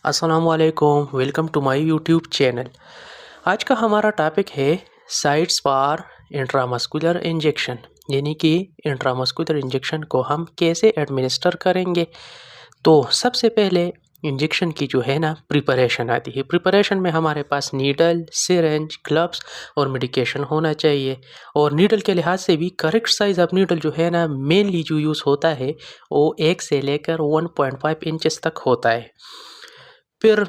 अस्सलामुअलैकुम, welcome to my YouTube channel. आज का हमारा टॉपिक है साइट्स फॉर इंट्रामस्कुलर इंजेक्शन, यानी कि इंट्रामस्कुलर इंजेक्शन को हम कैसे एडमिनिस्टर करेंगे। तो सबसे पहले इंजेक्शन की जो है ना प्रिपरेशन आती है। प्रिपरेशन में हमारे पास नीडल, सिरेंज, ग्लव्स और मेडिकेशन होना चाहिए। और नीडल के लिहाज से भी करेक्ट साइज़ ऑफ नीडल जो है ना मेनली जो यूज़ होता है वो 1 से लेकर 1.5 इंचेस तक होता है। फिर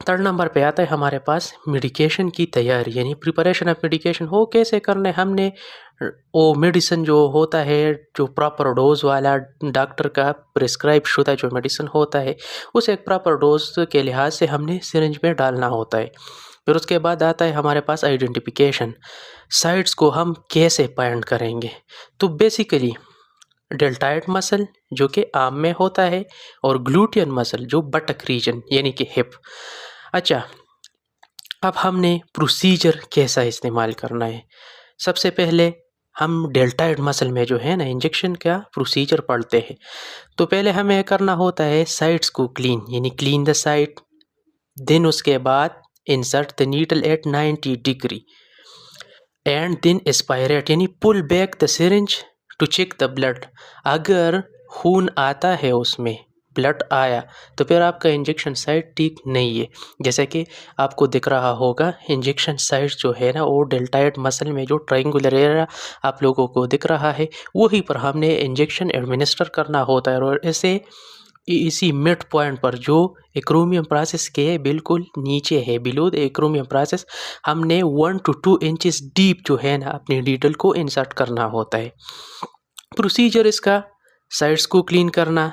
थर्ड नंबर पे आता है हमारे पास मेडिकेशन की तैयारी, यानी प्रिपरेशन ऑफ मेडिकेशन हो कैसे करना है। हमने वो मेडिसिन जो होता है, जो प्रॉपर डोज वाला डॉक्टर का प्रिस्क्राइब शुदा जो मेडिसिन होता है, उस एक प्रॉपर डोज के लिहाज से हमने सिरिंज में डालना होता है। फिर उसके बाद आता है हमारे पास आइडेंटिफिकेशन, साइट्स को हम कैसे फाइंड करेंगे। तो बेसिकली डेल्टाइड मसल जो कि आर्म में होता है और ग्लूटियन मसल जो बटक रीजन यानी कि हिप। अच्छा, अब हमने प्रोसीजर कैसा इस्तेमाल करना है। सबसे पहले हम डेल्टाइड मसल में जो है ना इंजेक्शन का प्रोसीजर पढ़ते हैं। तो पहले हमें करना होता है साइट्स को क्लीन, यानी क्लीन द साइट। देन उसके बाद insert the needle at 90 degree and then aspirate, यानी pull back the syringe to check the blood. अगर खून आता है, उसमें ब्लड आया, तो फिर आपका इंजेक्शन साइट ठीक नहीं है। जैसे कि आपको दिख रहा होगा इंजेक्शन साइट जो है ना वो डेल्टाइड मसल में जो ट्रायंगुलर एरिया आप लोगों को दिख रहा है वहीं पर हमने इंजेक्शन एडमिनिस्टर करना होता है। और ऐसे इसी मिड पॉइंट पर जो एक्रोमियम प्रोसेस के बिल्कुल नीचे है, बिलो द एक्रोमियम प्रोसेस, हमने 1 to 2 इंचेस डीप जो है ना अपनी नीडल को इंसर्ट करना होता है। प्रोसीजर इसका साइड्स को क्लीन करना,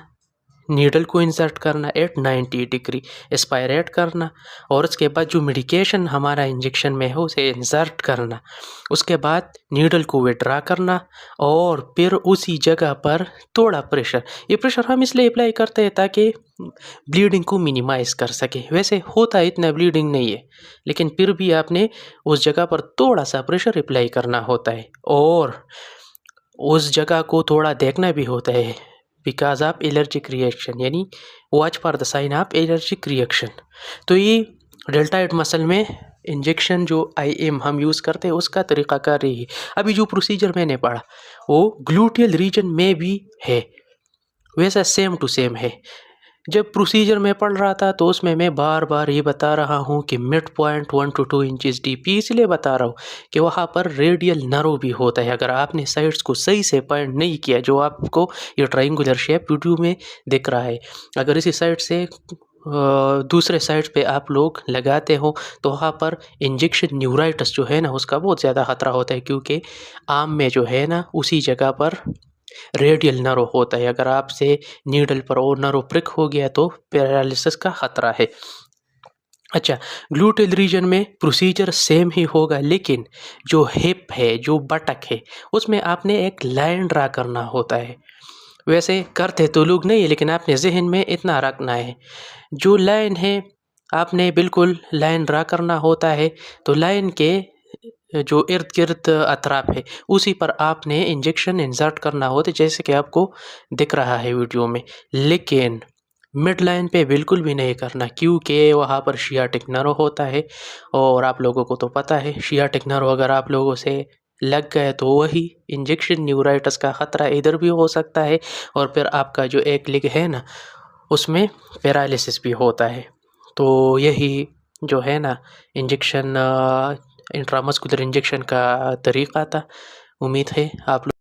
नीडल को इंसर्ट करना एट 90 डिग्री, एस्पायरेट करना, और उसके बाद जो मेडिकेशन हमारा इंजेक्शन में है उसे इंसर्ट करना। उसके बाद नीडल को विड्रा करना और फिर उसी जगह पर थोड़ा प्रेशर, ये प्रेशर हम इसलिए अप्लाई करते हैं ताकि ब्लीडिंग को मिनिमाइज़ कर सके। वैसे होता इतना ब्लीडिंग नहीं है, लेकिन फिर भी आपने उस जगह पर थोड़ा सा प्रेशर अप्लाई करना होता है और उस जगह को थोड़ा देखना भी होता है बिकॉज ऑफ एलर्जिक रिएक्शन, यानी watch for the sign of allergic reaction. तो ये डेल्टाइड मसल में इंजेक्शन जो IM हम यूज़ करते हैं उसका तरीक़ाकार यही है। अभी जो प्रोसीजर मैंने पढ़ा वो ग्लूटियल रीजन में भी है, वैसा सेम टू सेम है। जब प्रोसीजर में पढ़ रहा था तो उसमें मैं बार बार ये बता रहा हूँ कि mid point 1 to 2 inches deep, इसलिए बता रहा हूँ कि वहाँ पर रेडियल नर्व भी होता है। अगर आपने साइड्स को सही से पॉइंट नहीं किया, जो आपको ये ट्रायंगुलर शेप वीडियो में दिख रहा है, अगर इसी साइड से दूसरे साइड पे आप लोग लगाते हो तो वहाँ पर इंजेक्शन न्यूराइटिस जो है ना उसका बहुत ज़्यादा खतरा होता है, क्योंकि आम में जो है ना उसी जगह पर रेडियल नर्व होता है। अगर आपसे नीडल पर वो नर्व प्रिक हो गया तो पैरालिसिस का खतरा है। अच्छा, ग्लूटेल रीजन में प्रोसीजर सेम ही होगा, लेकिन जो हिप है, जो बटक है, उसमें आपने एक लाइन ड्रा करना होता है। वैसे करते तो लोग नहीं है, लेकिन आपने जहन में इतना रखना है, जो लाइन है आपने बिल्कुल लाइन ड्रा करना होता है। तो लाइन के जो इर्द गिर्द अतराफ है उसी पर आपने इंजेक्शन इंसर्ट करना होता है, जैसे कि आपको दिख रहा है वीडियो में। लेकिन मिड लाइन पे बिल्कुल भी नहीं करना, क्योंकि वहाँ पर शियाटिक नर्व होता है और आप लोगों को तो पता है शियाटिक नर्व अगर आप लोगों से लग गए तो वही इंजेक्शन न्यूराइटिस का ख़तरा इधर भी हो सकता है और फिर आपका जो एक लेग है ना उसमें पैरालिसिस भी होता है। तो यही जो है ना इंजेक्शन इंट्रामस्कुलर इंजेक्शन का तरीक़ा था। उम्मीद है आप लोग